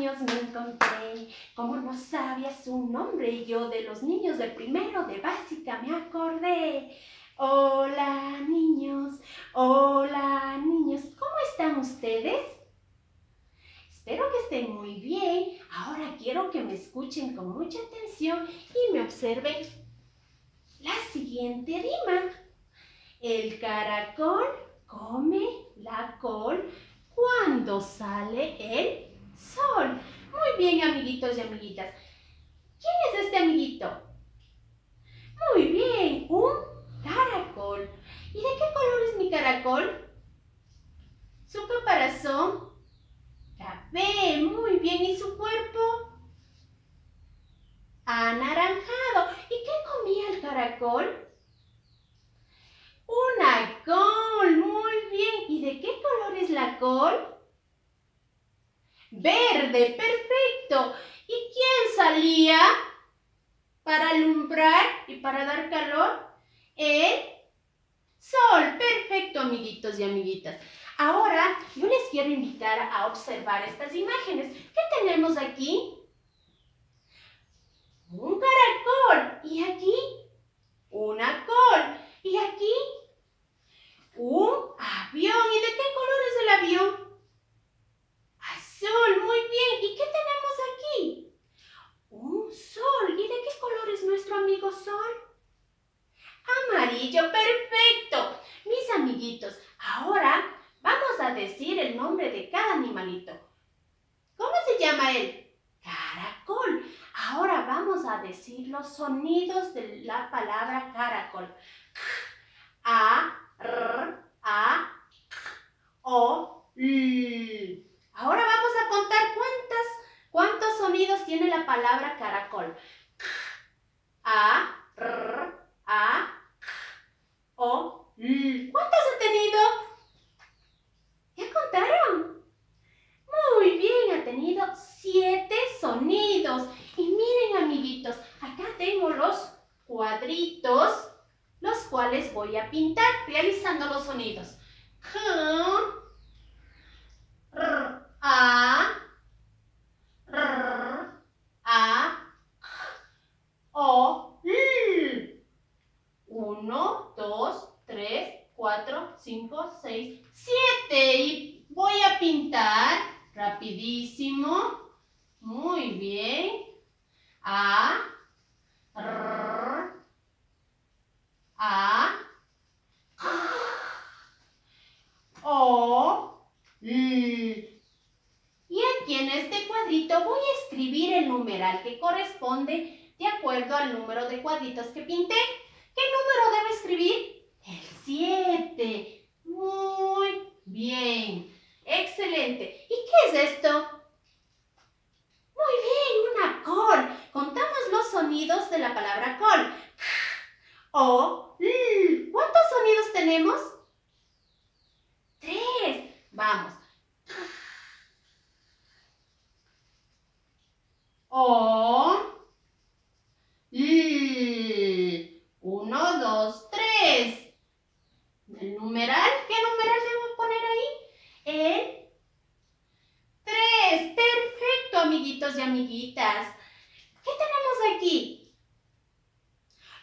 años me encontré, como no sabía su nombre, yo de los niños de primero de básica me acordé. Hola niños, ¿cómo están ustedes? Espero que estén muy bien. Ahora quiero que me escuchen con mucha atención y me observen la siguiente rima. El caracol come la col cuando sale el sol. Muy bien, amiguitos y amiguitas. ¿Quién es este amiguito? Muy bien, un caracol. ¿Y de qué color es mi caracol? Su caparazón, café. Muy bien, ¿y su cuerpo? Anaranjado. ¿Y qué comía el caracol? Una col. Muy bien. ¿Y de qué color es la col? Verde. Perfecto. ¿Y quién salía para alumbrar y para dar calor? El sol. Perfecto, amiguitos y amiguitas. Ahora yo les quiero invitar a observar estas imágenes. ¿Qué tenemos aquí? Un caracol. ¿Y aquí? Una col. ¿Y aquí? Un avión. ¿Y de qué color es el avión? Azul. Muy bien. ¿Y qué tenemos aquí? Un sol. ¿Y de qué color es nuestro amigo sol? Amarillo. Perfecto. Mis amiguitos, ahora vamos a decir el nombre de cada animalito. ¿Cómo se llama él? Caracol. Ahora vamos a decir los sonidos de la palabra caracol. A, R, A, O, L. Ahora vamos a contar cuántos sonidos tiene la palabra caracol. A, R, A, O, L. ¿Cuántos ha tenido? ¿Ya contaron? Muy bien, ha tenido 7 sonidos. Y miren, amiguitos, acá tengo los cuadritos, los cuales voy a pintar realizando los sonidos. J, R, A, R, A, O, L. 1, 2, 3, 4, 5, 6, 7. Y voy a pintar rapidísimo. Muy bien. A, R, A, O, L. Y aquí en este cuadrito voy a escribir el numeral que corresponde de acuerdo al número de cuadritos que pinté. ¿Qué número debo escribir? El 7. Muy bien. Excelente. ¿Y qué es esto? Muy bien, una col. Contamos los sonidos de la palabra col. O, L. ¿Cuántos sonidos tenemos? 3. Vamos. O, L. 1, 2, 3. ¿El numeral? ¿Qué numeral debo poner ahí? El 3. Perfecto, amiguitos y amiguitas. ¿Qué tenemos aquí?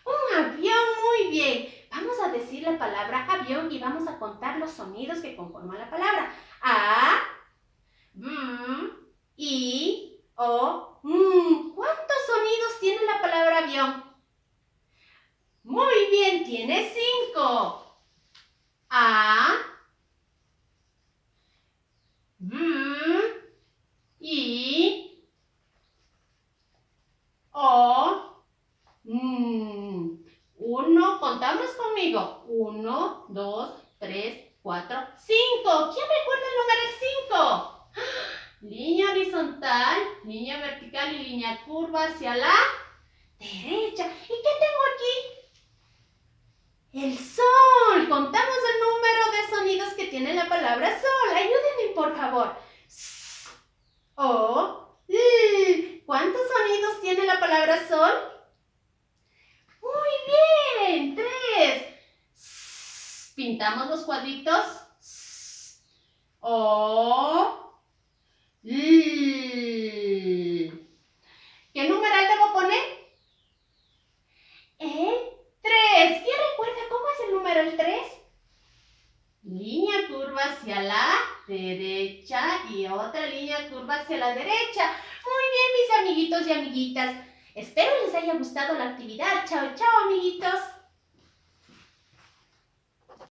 Un avión. Muy bien. Vamos a decir la palabra avión y vamos a contar los sonidos que conforman la palabra. A, B, I, O, M. ¿Cuántos sonidos tiene la palabra avión? Muy bien, tiene 5. A, B, I, O, M. 1, contamos conmigo. 1, 2, 3, 4, 5. ¿Quién recuerda el número 5? Línea horizontal, línea vertical y línea curva hacia la derecha. ¿Y qué tengo aquí? El sol. Contamos el número de sonidos que tiene la palabra sol. Ayúdenme, por favor. S, O, L. ¿Cuántos sonidos tiene la palabra sol? Muy bien. 3. S, pintamos los cuadritos. S, O, L. curva hacia la derecha y otra línea curva hacia la derecha. Muy bien, mis amiguitos y amiguitas. Espero les haya gustado la actividad. Chao, chao, amiguitos.